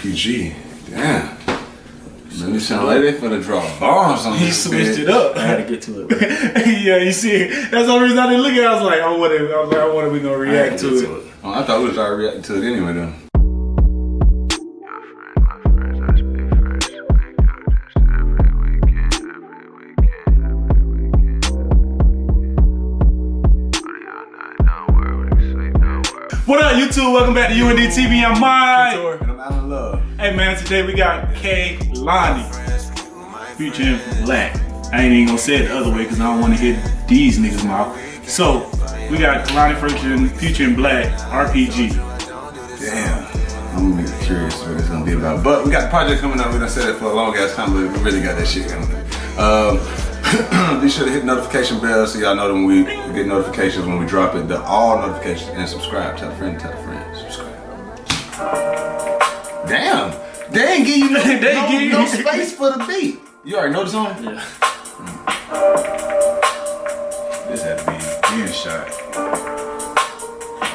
RPG. Damn. Let me sound like they finna draw bombs on He this switched bitch. it up. I had to get to it. Bro. Yeah, you see it. That's the only reason I didn't look at it. I was like, I wonder we gonna react to it. Oh, I thought we was already reacting to it anyway though. What up, YouTube? Welcome back to UNDTV. I'm Mike. And I'm out of love. Hey man, today we got Kehlani, featuring Black. I ain't even gonna say it the other way because I don't want to hit these niggas' mouth. So we got Kehlani featuring Black RPG. Damn. I'm gonna be curious what it's gonna be about. But we got the project coming up. We done said it for a long ass time, but we really got that shit coming. Be sure to hit the notification bell so y'all know when we get notifications when we drop it. All notifications, and subscribe. Tell a friend, subscribe. Damn, they ain't give you no space for the beat. You already know the song? Yeah. This had to be being shot.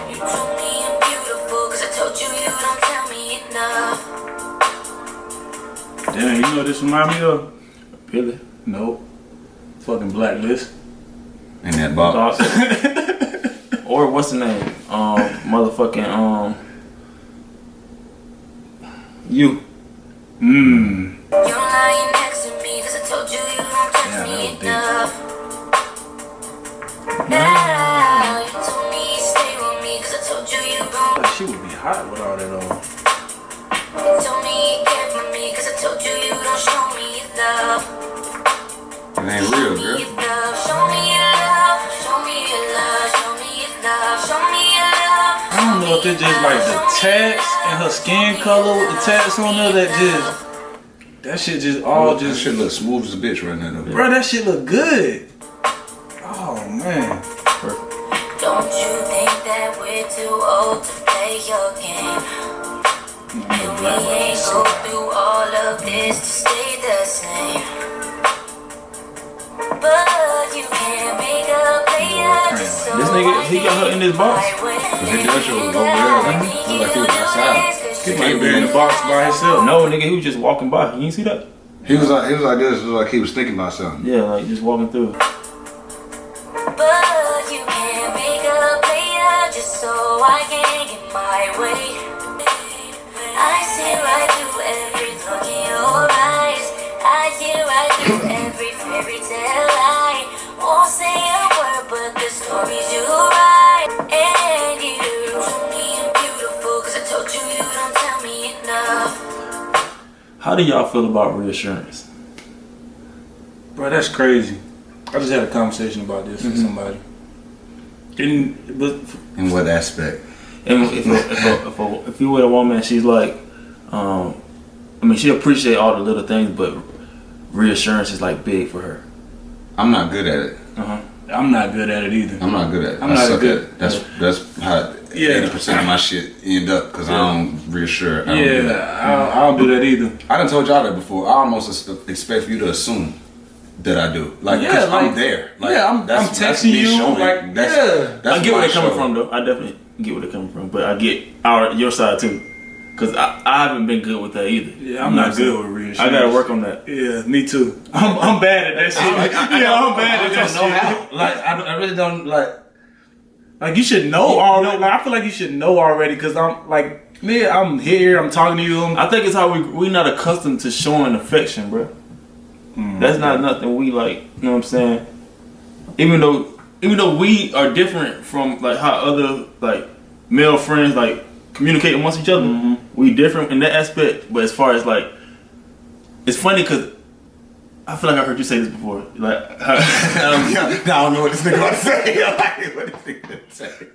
You told me I'm beautiful, cause I told you you don't tell me enough. Damn, you know what this remind me of? Really? Nope. Fucking Blacklist. And that box. Or what's the name? Motherfucking you. You're lying next to me, cause I told you you don't touch me enough. Now you told me stay with me, cause I told you you don't. She would be hot with all that on. You told me you care for me, cause I told you you don't show me love. It ain't real, girl. Show me your love, show me your love, show me your love, show me your love. I don't know if it's just like the tats and her skin color with the tats on her that shit just all That just shit look smooth as a bitch right now though. bro, that shit look good. Oh man. Perfect. Don't you think that we're too old to play your game? And we ain't go through all of this to stay the same. But you can't make a player just so This nigga, he got her in this box. Cause he does show was over there. Look like he was outside. He might be in the box by himself. No, nigga, he was just walking by. You didn't see that? He was like this. It was like he was thinking about something. Yeah, like just walking through. But you can't make a player just so I can get my way. I see right through every look in your eyes. I hear right through every fairy tale lie. Won't say a word, but the stories you write. And you told me I'm beautiful, cause I told you you don't tell me enough. How do y'all feel about reassurance? Bro, that's crazy. I just had a conversation about this with somebody. In what aspect? And if you with a woman, she's like, I mean, she appreciate all the little things, but reassurance is like big for her. I'm not good at it. I'm not good at it either. I'm not good at it. I'm I not suck good. at it. That's how 80% of my shit end up because I don't reassure. I don't do that. I don't do that either. I done told y'all that before. I almost expect for you to assume that I do. Like, Yeah, because like- I'm there. Like, yeah, I'm that's texting me you, showing. like, That's I get where my they're coming show. from, though. I definitely get where they're coming from, but I get your side too, cause I haven't been good with that either. Yeah, I'm not good with reassurance. I gotta work on that. Yeah, me too. I'm bad at that shit. I'm bad at that know shit. how. Like, I really don't, like. Like you should know already. Like, I feel like you should know already because I'm like, man, I'm here. I'm talking to you. I think it's how we not accustomed to showing affection, bro. That's not nothing we like. You know what I'm saying? Even though we are different from like how other like male friends like communicate amongst each other, we different in that aspect. But as far as like, it's funny because I feel like I heard you say this before. Like, I don't know what this nigga about to say. Like, what this nigga about to say?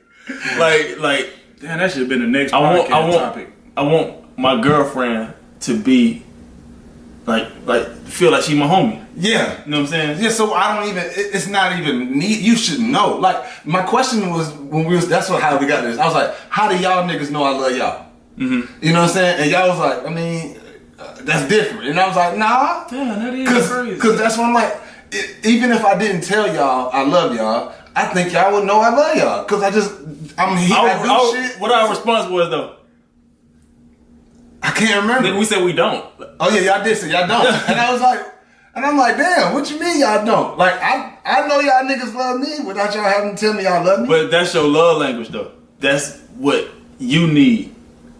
like, damn, that should have been the next podcast topic. I want my girlfriend to be like feel like she my homie. Yeah. You know what I'm saying? Yeah, so I don't even, it's not even need, you should know. Like, my question was, how we got this. I was like, how do y'all niggas know I love y'all? You know what I'm saying? And y'all was like, I mean, that's different. And I was like, nah. Damn, that is crazy. Because that's what I'm like, even if I didn't tell y'all I love y'all, I think y'all would know I love y'all. Because I do shit. What our response was though? I can't remember. Nigga, we said we don't. Oh yeah, y'all did say y'all don't. And I was like, and I'm like, damn, what you mean y'all don't? Like, I know y'all niggas love me without y'all having to tell me y'all love me. But that's your love language, though. That's what you need.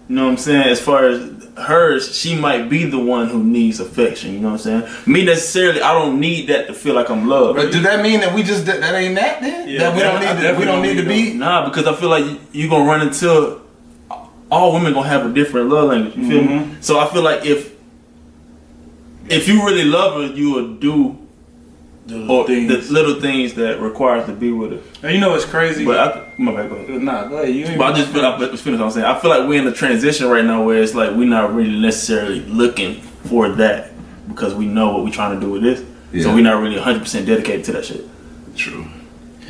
You know what I'm saying? As far as hers, she might be the one who needs affection. You know what I'm saying? Me necessarily, I don't need that to feel like I'm loved. But do that mean that we just that ain't that then? Yeah, that we don't need to be? Nah, because I feel like you gonna run into all women gonna have a different love language. You feel me? So I feel like if you really love her, you will do the little things that requires to be with her. And you know what's crazy? But my bad, go ahead. Nah, go ahead. You ain't But I just feel like what I'm saying. I feel like we're in a transition right now where it's like we're not really necessarily looking for that because we know what we're trying to do with this. Yeah. So we're not really 100% dedicated to that shit. True.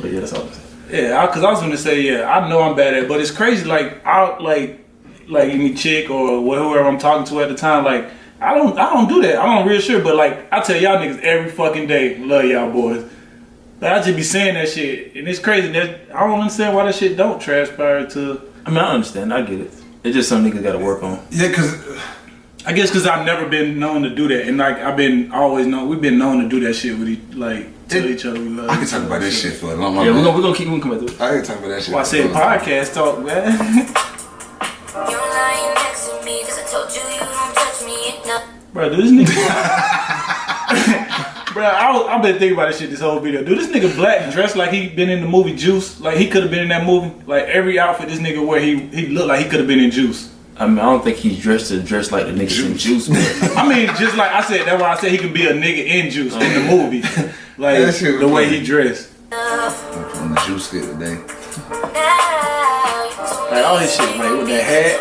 But yeah, that's all I'm saying. Yeah, because I was gonna say, yeah, I know I'm bad at it, but it's crazy. Like, any chick or whoever I'm talking to at the time, like, I don't do that. I don't reassure, but like, I tell y'all niggas every fucking day, love y'all boys. Like, I just be saying that shit, and it's crazy. That I don't understand why that shit don't transpire to. I mean, I understand. I get it. It's just something niggas got to work on. Yeah, because I guess because I've never been known to do that, and like we've been known to do that shit with tell each other we love. I can talk about this shit for a long time. Yeah, we're gonna keep coming back to it. I can talk about that shit. Well, I said podcast talk, man. You're lying next to me 'cause I told you you don't touch me enough. Bro, this nigga. Bro, I've been thinking about this shit this whole video. Dude, this nigga Black dressed like he been in the movie Juice. Like he could have been in that movie. Like every outfit this nigga wear, he looked like he could have been in Juice. I mean, I don't think he's dressed like the niggas in Juice. I mean, just like I said, that's why I said he could be a nigga in Juice in the movie. Like That shit was the way funny. he dressed. On the juice fit today. Like all his shit, like with that hat.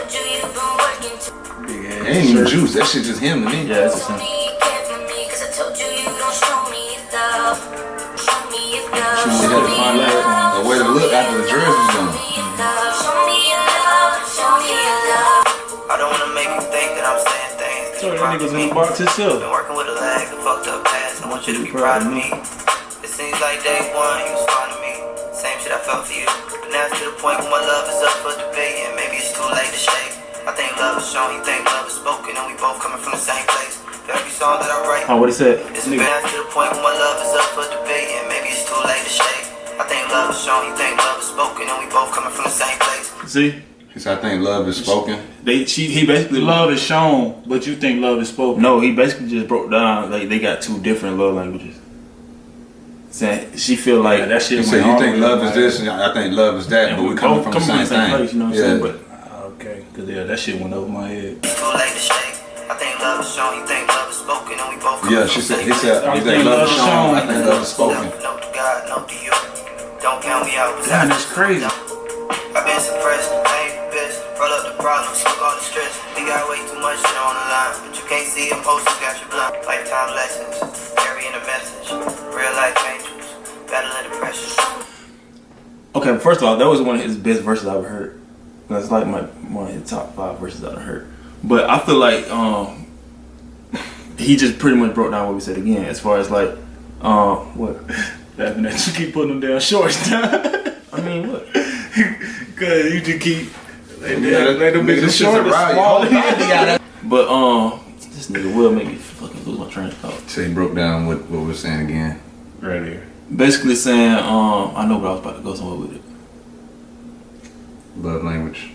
Big It ass ain't even shirt. juice. That shit just him to me. Yeah, it's the same. They had to find out a way to look after the dress was done. I don't wanna make you think that I'm saying things. So that nigga's in the box himself. Been working with a lag and fucked up past. I want you to be proud of me. It seems like day one you was fond of me. Same shit I felt for you. But now it's to the point where my love is up for debate and maybe it's too late to shake. I think love is shown, you think love is spoken, and we both coming from the same place. For every song that I write, Oh, what he said? it's been to the point where my love is up for debate and maybe it's too late to shake. I think love is shown, you think love is spoken, and we both coming from the same place. See? He said, I think love is spoken. He basically Love is shown, but you think love is spoken. No, he basically just broke down like they got two different love languages. Saying she feel like Yeah, that shit He went said, you all think the love way is this, and I think love is that, and but we we coming both from the same thing. place, you know what I'm saying? But Okay, cause yeah, that shit went over my head. It's too late to shake. I think love is shown, you think love is spoken, and we both coming Yeah, from she the said, same he place. said, you think love is shown, I think love is spoken. No to God, no to you. Don't count me out. Damn, that's crazy. I've been suppressed, I ain't the best. Roll up the problems, smoke all the stress. We got way too much shit on the line, but you can't see a post, you got your blunt. Lifetime lessons, carrying a message. Real life angels, battling depression. okay, first of all, that was one of his best verses I've heard. That's like one of his top 5 verses I've heard. But I feel like he just pretty much broke down what we said again, as far as like what? Laughing at you keep putting them down shorts down. I mean, what? Cause you just keep like Yeah, them nigga, bitches this shit's short a and riot. small. But this nigga will make me fucking lose my train of thought. So he broke down what we were saying again. Right here. Basically saying, I know, but I was about to go somewhere with it. Love language,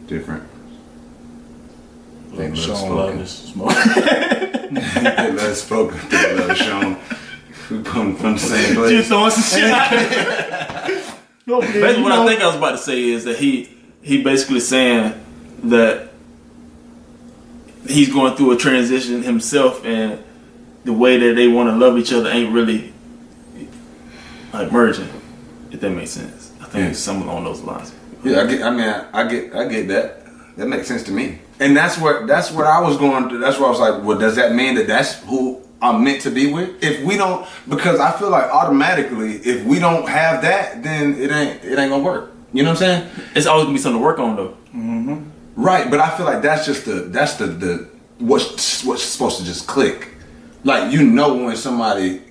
different. Think love Showing love spoken. is smoke. Think love spoken. Think love shown. We come from the same place. Just throwing some shit out there. Basically, what I think I was about to say is that he basically saying that he's going through a transition himself, and the way that they want to love each other ain't really like merging. If that makes sense, I think it's something along those lines. Yeah, I get that. That makes sense to me. And that's what I was going to. That's why I was like, well, does that mean that that's who I'm meant to be with? If we don't, because I feel like automatically, if we don't have that, then it ain't gonna work. You know what I'm saying? It's always gonna be something to work on, though. Right, but I feel like that's the what's supposed to just click. Like when somebody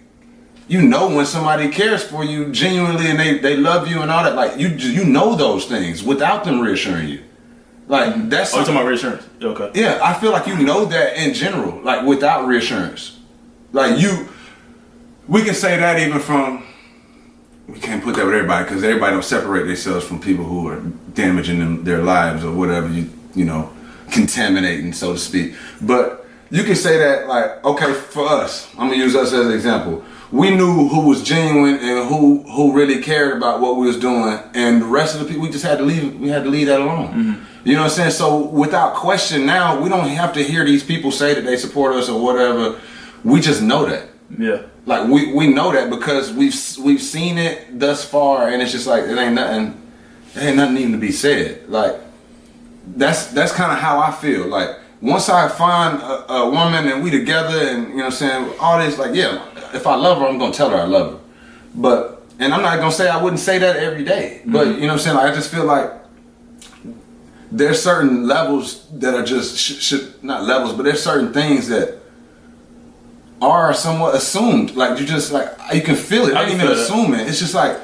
cares for you genuinely and they love you and all that. Like you know those things without them reassuring you. Like that's. Oh, you talking about reassurance? Yeah, okay. Yeah, I feel like you know that in general, like without reassurance. Like we can say that even from. We can't put that with everybody because everybody don't separate themselves from people who are damaging their lives or whatever you know, contaminating, so to speak. But you can say that, like, okay, for us, I'm gonna use us as an example. We knew who was genuine and who really cared about what we was doing, and the rest of the people we just had to leave. We had to leave that alone. Mm-hmm. You know what I'm saying? So without question, now we don't have to hear these people say that they support us or whatever. We just know that. Yeah. Like we know that because we've seen it thus far, and it's just like it ain't nothing. There ain't nothing even to be said. Like that's kind of how I feel. Like once I find a woman and we together, and you know what I'm saying, all this, like, yeah, if I love her, I'm gonna tell her I love her. But and I'm not gonna say I wouldn't say that every day. But you know what I'm saying. Like, I just feel like there's certain levels that are just not levels, but there's certain things that are somewhat assumed. Like you just like you can feel it. I ain't even assuming. It's just like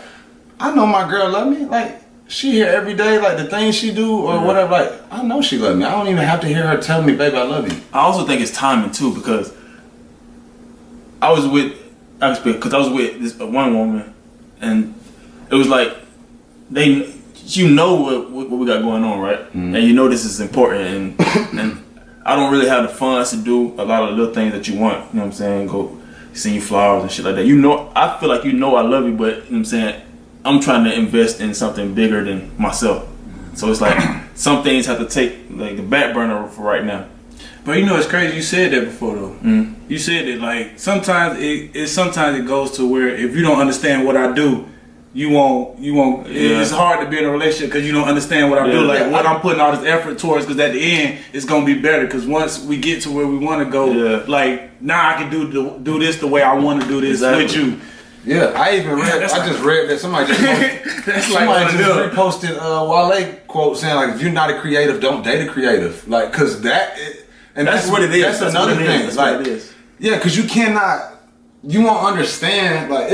I know my girl love me. Like she here every day. Like the things she do or whatever. Like I know she love me. I don't even have to hear her tell me, baby, I love you. I also think it's timing too because I was with this one woman, and it was like you know what we got going on, right? Mm-hmm. And you know this is important, and I don't really have the funds to do a lot of the little things that you want. You know what I'm saying? Go send you flowers and shit like that. You know, I feel like you know I love you, but you know what I'm saying? I'm trying to invest in something bigger than myself. So it's like some things have to take like the back burner for right now. But you know, it's crazy. You said that before though. Mm-hmm. You said that like sometimes it goes to where if you don't understand what I do, you won't. Yeah. It's hard to be in a relationship because you don't understand what I do. Like what I'm putting all this effort towards. Because at the end, it's gonna be better. Because once we get to where we want to go, like now I can do this the way I want to do this with you. Yeah, I just read that somebody just reposted Wale quote saying like, if you're not a creative, don't date a creative. Like, cause that's what it is. That's another thing. That's like, what it is. Yeah, cause you won't understand. Like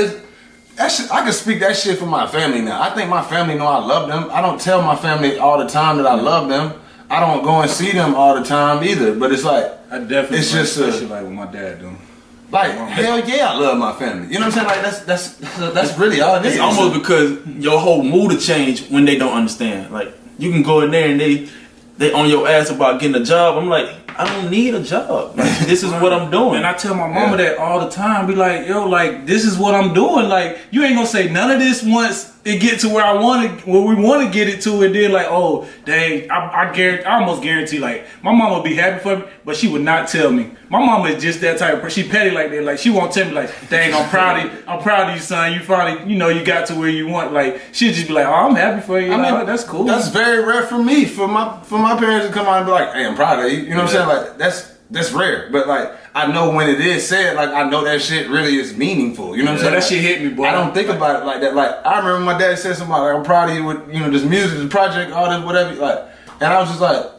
I can speak that shit for my family now. I think my family know I love them. I don't tell my family all the time that I love them. I don't go and see them all the time either. But it's like I definitely it's just especially like with my dad though. Like hell yeah, I love my family. You know what I'm saying? Like that's really all it is. It's almost because your whole mood will change when they don't understand. Like you can go in there and they on your ass about getting a job. I'm like, I don't need a job. Like, this is what I'm doing. And I tell my mama that all the time. Be like, yo, like this is what I'm doing. Like you ain't gonna say none of this once it get to where we want to get it to, and then like, oh dang, I almost guarantee like my mama would be happy for me, but she would not tell me. My mama is just that type of person. She petty like that. Like she won't tell me like, dang, I'm proud of you, son. You finally, you got to where you want. Like she'll just be like, oh, I'm happy for you. I mean, oh, that's cool. That's very rare for me. For my parents to come out and be like, hey, I'm proud of you. You know what I'm saying? Like that's rare. But like I know when it is said, like I know that shit really is meaningful. You know what I'm saying? That shit hit me, boy. I don't think about it like that. Like I remember my dad said something like, I'm proud of you with this music, this project, all this, whatever. Like, and I was just like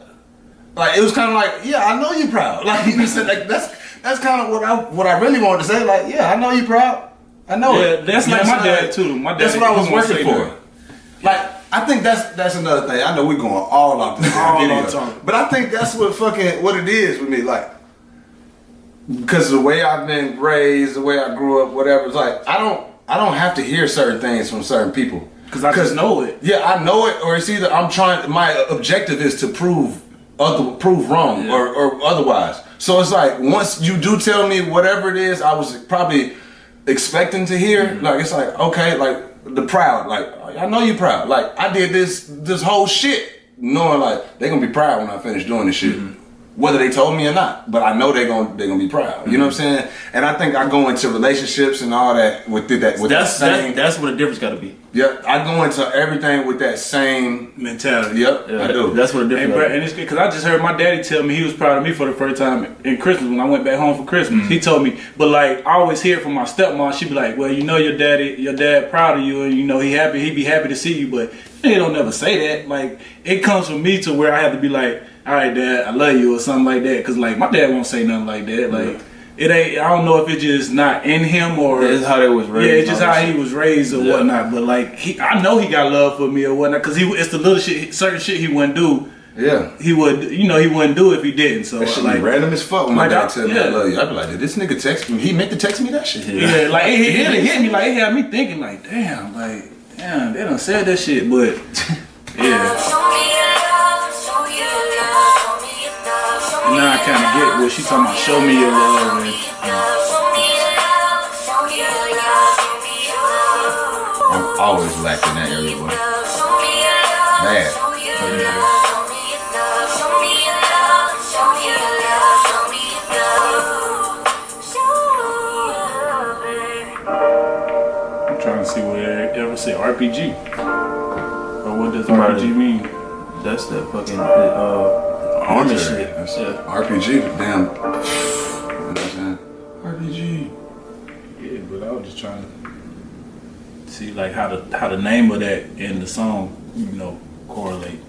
it was kind of like, yeah, I know you're proud. Like you said, like that's kind of what I really wanted to say. Like, yeah, I know you're proud. I know it. Yeah, that's like my dad too. My dad. That's what I was working for. Like, I think that's another thing. I know we're going all off this video, but I think that's what it is with me. Like, because the way I've been raised, the way I grew up, whatever. It's like I don't have to hear certain things from certain people because I just know it. Yeah, I know it, or it's either I'm trying. My objective is to prove wrong or otherwise. So it's like once you do tell me whatever it is, I was probably expecting to hear. Mm-hmm. Like it's like okay, like the proud. Like I know you proud. Like I did this whole shit, knowing like they're gonna be proud when I finish doing this shit. Mm-hmm. Whether they told me or not, but I know they're gonna be proud. Mm-hmm. You know what I'm saying? And I think I go into relationships and all that with that. That's what the difference got to be. Yep, I go into everything with that same mentality. Yep, I do. That's what the difference. And it's because I just heard my daddy tell me he was proud of me for the first time in Christmas when I went back home for Christmas. Mm-hmm. He told me, but like I always hear from my stepmom, she'd be like, "Well, your dad proud of you, and he'd be happy to see you." But they don't never say that. Like it comes from me to where I have to be like, all right, Dad, I love you or something like that. Cause like my dad won't say nothing like that. Like it ain't. I don't know if it's just not in him or it's how they was raised. Yeah, it's just how he was raised or whatnot. But like I know he got love for me or whatnot. Cause it's the little shit, certain shit he wouldn't do Yeah. he would, you know, he wouldn't do it if he didn't. So That shit like be random as fuck when my like, dad tell me I yeah. love you. I be like, did this nigga text me? He meant to text me that shit. yeah, like it hit me, like it had me thinking, like damn, they done said that shit, but yeah. Now I kind of get what she talking about. Show me your love. And, I'm always lacking that area, boy. Bad. I'm trying to see what they ever say RPG. Or what does RPG mean? That's that fucking army shit. That's Yeah. RPG, damn. You know what I'm saying? RPG. Yeah, but I was just trying to see like how the name of that in the song, you know, correlate.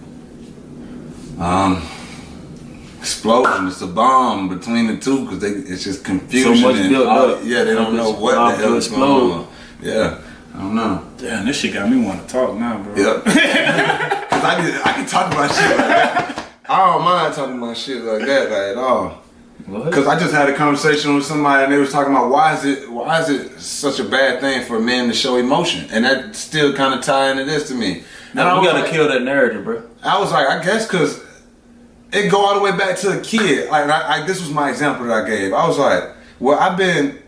Explosion. It's a bomb between the two because it's just confusion. So much and built up. Yeah, they don't know what the hell is going on. Yeah, I don't know. Damn, this shit got me want to talk now, bro. Yep. Cause I can talk about shit like that. I don't mind talking about shit like that, like at all. What? Cause I just had a conversation with somebody and they was talking about why is it such a bad thing for men to show emotion, and that still kind of tie into this to me. Now, we gotta kill that narrative, bro. I was like, I guess cause it go all the way back to a kid. Like I this was my example that I gave. I was like, well, I've been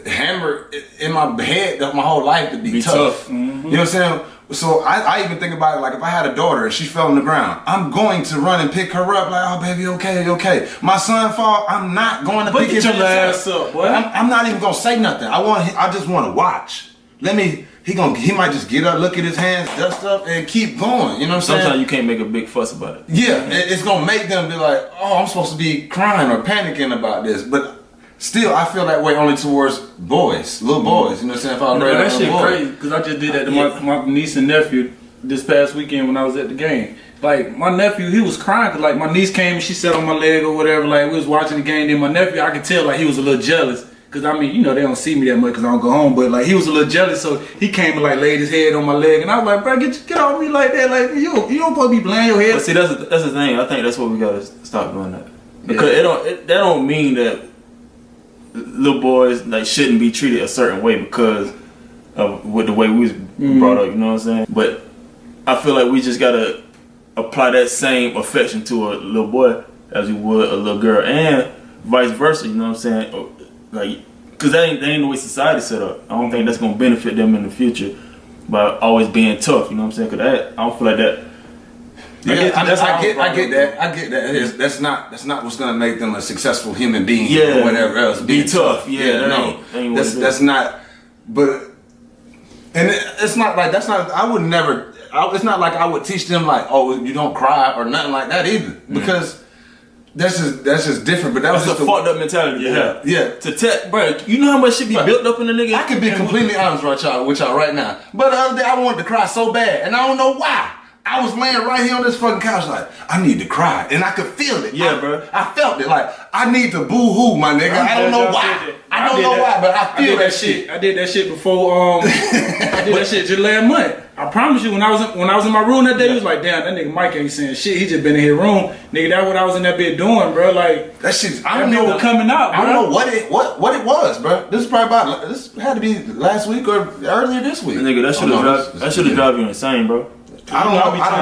hammered in my head my whole life to be tough. Mm-hmm. You know what I'm saying? So I even think about it like if I had a daughter and she fell on the ground, I'm going to run and pick her up like, oh baby, okay. My son fall, I'm not going to pick his ass up, boy. I'm not even gonna say nothing. I just want to watch. He might just get up, look at his hands, dust up, and keep going. You know what I'm saying? Sometimes you can't make a big fuss about it. Yeah, it's gonna make them be like, oh, I'm supposed to be crying or panicking about this, but still, I feel that way only towards boys, little boys. You know what I'm saying? If I was raised That as a shit boy. crazy because I just did that to my niece and nephew this past weekend when I was at the game. Like my nephew, he was crying because like my niece came and she sat on my leg or whatever. Like we was watching the game. Then my nephew, I could tell like he was a little jealous because I mean, you know, they don't see me that much because I don't go home. But like he was a little jealous, so he came and like laid his head on my leg, and I was like, bro, get off me like that. Like you don't supposed to be laying your head. But see, that's the thing. I think that's what we gotta stop doing that because that don't mean that little boys like shouldn't be treated a certain way because of with the way we was brought up. You know what I'm saying? But I feel like we just gotta apply that same affection to a little boy as we would a little girl, and vice versa. You know what I'm saying? Like, cause that ain't the way society set up. I don't think that's gonna benefit them in the future by always being tough. You know what I'm saying? Cause I don't feel like that. Yeah, I get that. That's not what's gonna make them a successful human being or whatever else. Be tough. Yeah, no, that's not. But and it's not like that's not. I would never. It's not like I would teach them like, oh, you don't cry or nothing like that either, because that's just different. But that's just a fucked up mentality. Yeah. To tell, bro, you know how much shit be built up in the nigga. I could be completely honest with y'all right now. But the other day I wanted to cry so bad, and I don't know why. I was laying right here on this fucking couch like, I need to cry. And I could feel it. Yeah, bro. I felt it. Like, I need to boo-hoo, my nigga. I don't know why. I don't know why, but I feel that shit. I did that shit before, I did that shit just last month. I promise you, when I was in my room that day, he was like, damn, that nigga Mike ain't saying shit. He just been in his room. Nigga, that's what I was in that bit doing, bro. Like, that shit, I don't know what coming out, bro. I don't know what it was, bro. This is probably this had to be last week or earlier this week. Nigga, that should have drive you insane, bro. I don't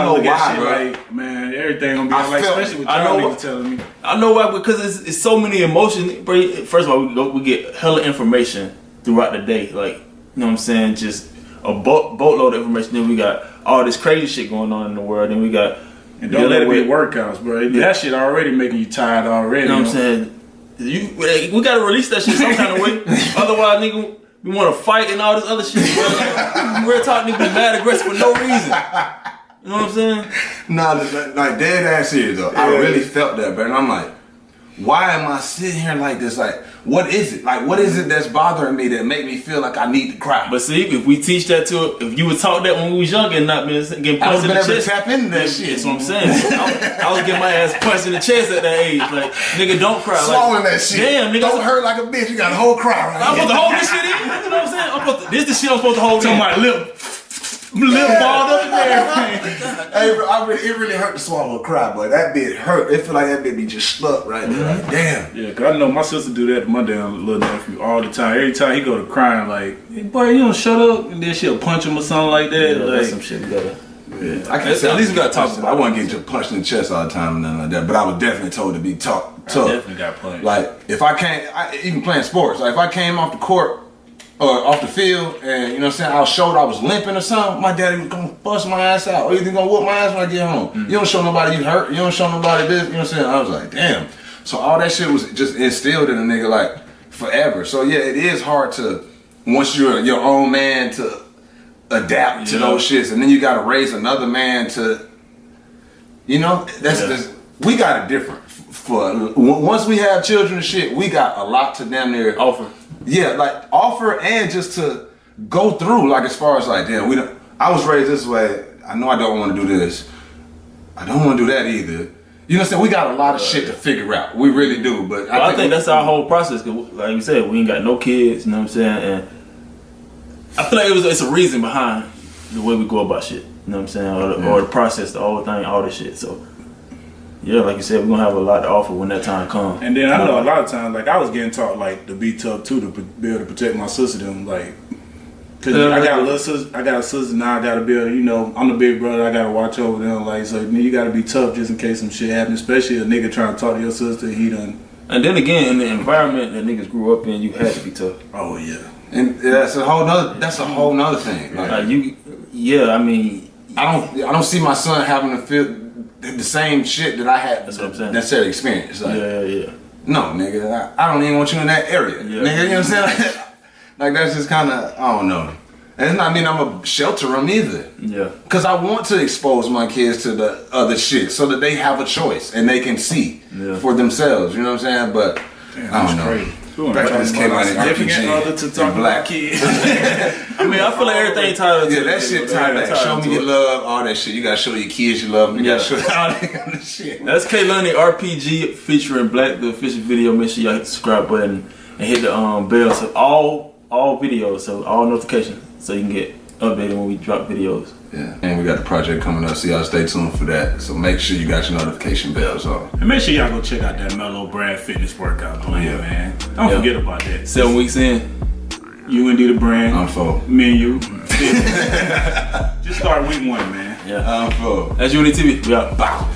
know why, bro. Like, man, everything gonna be like, especially with y'all niggas telling me. I know why, because it's so many emotions, bro. First of all, we get hella information throughout the day, like, you know what I'm saying, just a boatload of information. Then we got all this crazy shit going on in the world. Then we got and don't let it be workouts, bro. Yeah. That shit already making you tired already. You know what I'm saying? We gotta release that shit some kind of way. Otherwise, nigga, we want to fight and all this other shit, bro. Like, we're talking niggas be mad aggressive for no reason. You know what I'm saying? Nah, like dead ass serious though. Yeah. I really felt that, bro. And I'm like, why am I sitting here like this? Like, what is it? Like, what is it that's bothering me that make me feel like I need to cry? But see, if we teach that if you would talk that when we was young and not getting punched in the chest, tap into that shit. That's what I'm saying. I was getting my ass punched in the chest at that age. Like, nigga, don't cry. Swallowing that shit. Damn, nigga. Don't hurt like a bitch. You got a whole cry right I'm supposed to hold this shit in. You know what I'm saying? This the shit I'm supposed to hold in. To my lip. lip balled up in there. Hey, bro, it really hurt to swallow a cry, but that bit hurt. It feel like that bit be just stuck right there. Like, damn. Yeah, cause I know my sister do that to my damn little nephew all the time. Every time he go to crying, like, hey, boy, you don't shut up, and then she'll punch him or something like that. Yeah, like that's some shit we gotta. Yeah. I can't say At least we gotta talk I about it. wasn't getting just punched in the chest all the time and nothing like that, but I was definitely told to be tough. I definitely got punched. Like, if I came, even playing sports, like if I came off the court or off the field and, you know what I'm saying, I showed I was limping or something, my daddy was gonna bust my ass out or either gonna whoop my ass when I get home. You don't show nobody you hurt, you don't show nobody this, you know what I'm saying? I was like, damn. So all that shit was just instilled in a nigga like forever. So yeah, it is hard to, once you're your own man, to adapt to those shits, and then you gotta raise another man to, you know, that's we got it different. For once we have children and shit, we got a lot to damn near Offer. Yeah, like offer and just to go through. Like as far as like, damn, I was raised this way. I know I don't want to do this. I don't want to do that either. You know what I'm saying? We got a lot of shit to figure out. We really do. But I think that's our whole process. Cause like you said, we ain't got no kids. You know what I'm saying? And I feel like it's a reason behind the way we go about shit. You know what I'm saying? Or the process, the whole thing, all this shit. So. Yeah, like you said, we're gonna have a lot to offer when that time comes. And then I know a lot of times, like I was getting taught like to be tough too, to be able to protect my sister. Them like, cause I got a little sister, I got a sister now. I gotta be able, you know, I'm the big brother. I gotta watch over them. Like, so you gotta be tough just in case some shit happens. Especially a nigga trying to talk to your sister. He done. And then again, in the environment that niggas grew up in, you had to be tough. Oh yeah. And that's a whole nother thing. Like, I mean, I don't see my son having to feel the same shit that I had That's what I'm saying. necessarily experienced. Like, yeah. no, nigga, I don't even want you in that area. Yeah. Nigga, you know what I'm saying? Like that's just kind of, I don't know. And it's not mean I'm gonna shelter them either. Yeah. Cause I want to expose my kids to the other shit so that they have a choice and they can see for themselves. You know what I'm saying? But Damn, I don't know. crazy. Back to this Kehlani Significant other to RPG talk and black. about kids. I mean, I feel like everything tied into Yeah, that shit tied back. Show me your love, all that shit. You gotta show your kids you love them. You gotta show all that kind of shit. That's Kehlani RPG featuring Black, the official video. Make sure y'all hit the subscribe button and hit the bell so all videos, so all notifications, so you can get updated when we drop videos. Yeah, and we got the project coming up, so y'all stay tuned for that. So make sure you got your notification bells on. And make sure y'all go check out that Mellow Brand Fitness workout plan, man. Don't forget about that. 7 weeks in. UND the brand. I'm full. Menu. Just start week 1, man. Yeah. I'm full. That's UNDTV. We out. Bow.